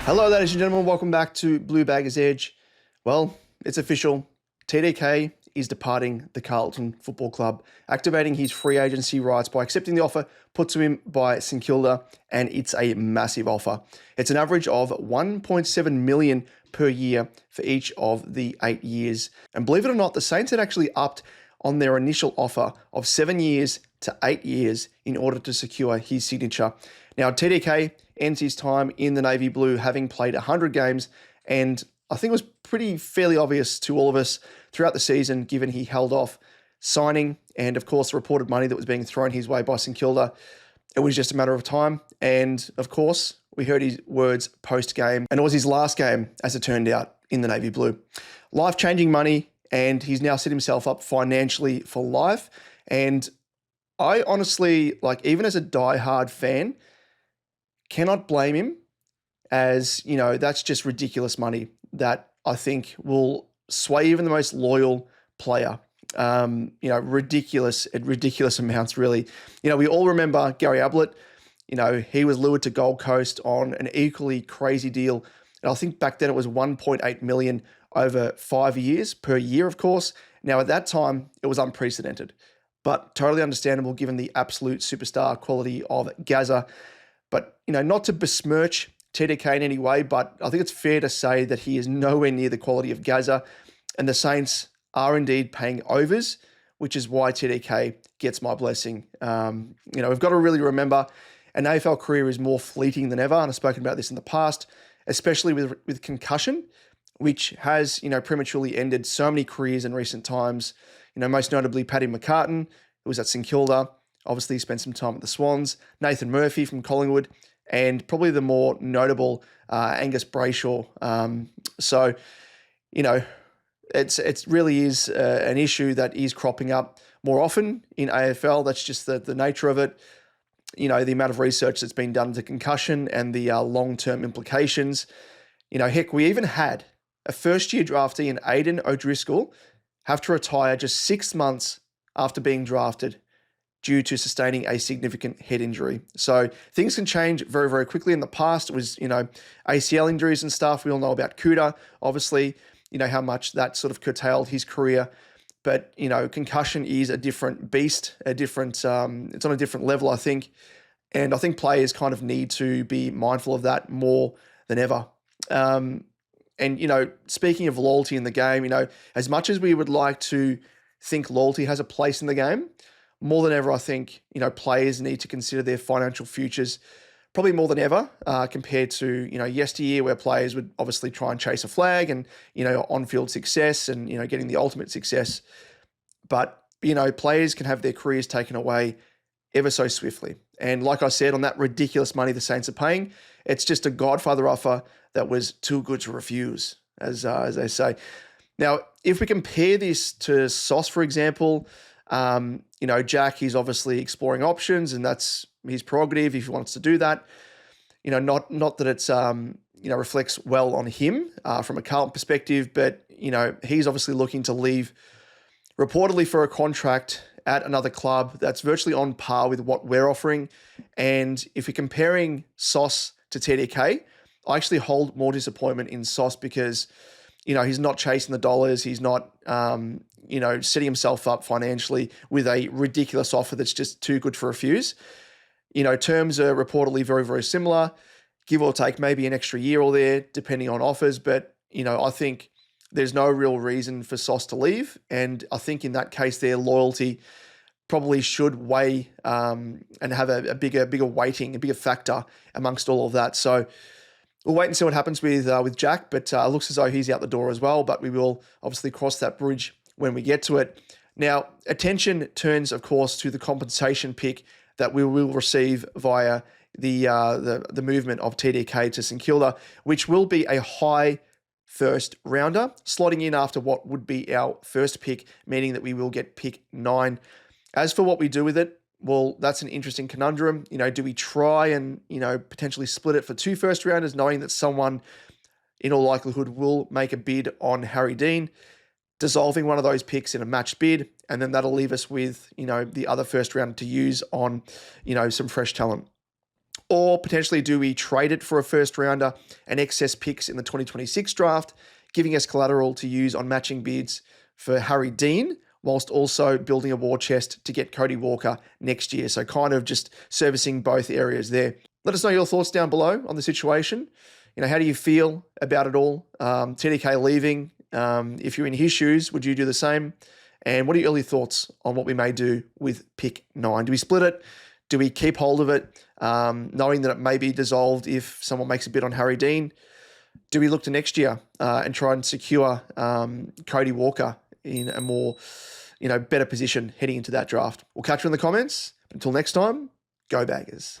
Hello, ladies and gentlemen. Welcome back to Bluebaggers Edge. Well, it's official. TDK is departing the Carlton Football Club, activating his free agency rights by accepting the offer put to him by St Kilda, and it's a massive offer. It's an average of $1.7 million per year for each of the 8 years. And believe it or not, the Saints had actually upped on their initial offer of 7 years to 8 years in order to secure his signature. Now, TDK ends his time in the Navy Blue having played 100 games, and I think it was pretty fairly obvious to all of us throughout the season, given he held off signing and, of course, the reported money that was being thrown his way by St Kilda. It was just a matter of time. And, of course, we heard his words post-game, and it was his last game, as it turned out, in the Navy Blue. Life-changing money, and he's now set himself up financially for life. And I honestly, even as a die-hard fan, cannot blame him, as, that's just ridiculous money that I think will sway even the most loyal player. Ridiculous amounts, really. We all remember Gary Ablett. He was lured to Gold Coast on an equally crazy deal. And I think back then it was $1.8 million over 5 years per year, of course. Now, at that time, it was unprecedented, but totally understandable given the absolute superstar quality of Gaza. But, not to besmirch TDK in any way, but I think it's fair to say that he is nowhere near the quality of Gaza, and the Saints are indeed paying overs, which is why TDK gets my blessing. We've got to really remember an AFL career is more fleeting than ever, and I've spoken about this in the past, especially with concussion, which has, prematurely ended so many careers in recent times. Most notably Paddy McCartan, who was at St Kilda. Obviously, he spent some time at the Swans. Nathan Murphy from Collingwood, and probably the more notable Angus Brayshaw. It really is an issue that is cropping up more often in AFL. That's just the nature of it. The amount of research that's been done to concussion and the long-term implications. Heck, we even had a first-year draftee in Aidan O'Driscoll have to retire just 6 months after being drafted due to sustaining a significant head injury. So things can change very, very quickly. In the past, it was, ACL injuries and stuff. We all know about Kuda, obviously, how much that sort of curtailed his career. But, concussion is a different beast, it's on a different level, I think. And I think players kind of need to be mindful of that more than ever. Speaking of loyalty in the game, as much as we would like to think loyalty has a place in the game, more than ever, I think, players need to consider their financial futures, probably more than ever, compared to, yesteryear, where players would obviously try and chase a flag and, on-field success and, getting the ultimate success. But, players can have their careers taken away ever so swiftly. And like I said, on that ridiculous money the Saints are paying, it's just a Godfather offer that was too good to refuse, as they say. Now, if we compare this to Sauce, for example, Jack, he's obviously exploring options, and that's his prerogative if he wants to do that. Not that it's, reflects well on him from a Carlton perspective, but, he's obviously looking to leave reportedly for a contract at another club that's virtually on par with what we're offering. And if you're comparing Sauce to TDK, I actually hold more disappointment in Sauce because, he's not chasing the dollars. He's not, setting himself up financially with a ridiculous offer that's just too good to refuse. Terms are reportedly very, very similar, give or take maybe an extra year or there, depending on offers. But, I think there's no real reason for Sauce to leave. And I think in that case, their loyalty probably should weigh and have a bigger weighting, a bigger factor amongst all of that. So we'll wait and see what happens with Jack, but it looks as though he's out the door as well. But we will obviously cross that bridge when we get to it. Now, attention turns, of course, to the compensation pick that we will receive via the movement of TDK to St Kilda, which will be a high first rounder, slotting in after what would be our first pick, meaning that we will get pick 9. As for what we do with it, well, that's an interesting conundrum. Do we try and, potentially split it for 2 first rounders, knowing that someone in all likelihood will make a bid on Harry Dean, dissolving one of those picks in a matched bid, and then that'll leave us with, the other first round to use on, some fresh talent? Or potentially do we trade it for a first rounder and excess picks in the 2026 draft, giving us collateral to use on matching bids for Harry Dean, whilst also building a war chest to get Cody Walker next year. So kind of just servicing both areas there. Let us know your thoughts down below on the situation. How do you feel about it all? TDK leaving. If you're in his shoes, would you do the same? And what are your early thoughts on what we may do with pick 9? Do we split it? Do we keep hold of it, knowing that it may be dissolved if someone makes a bid on Harry Dean? Do we look to next year and try and secure Cody Walker in a more, better position heading into that draft? We'll catch you in the comments. Until next time, go Baggers.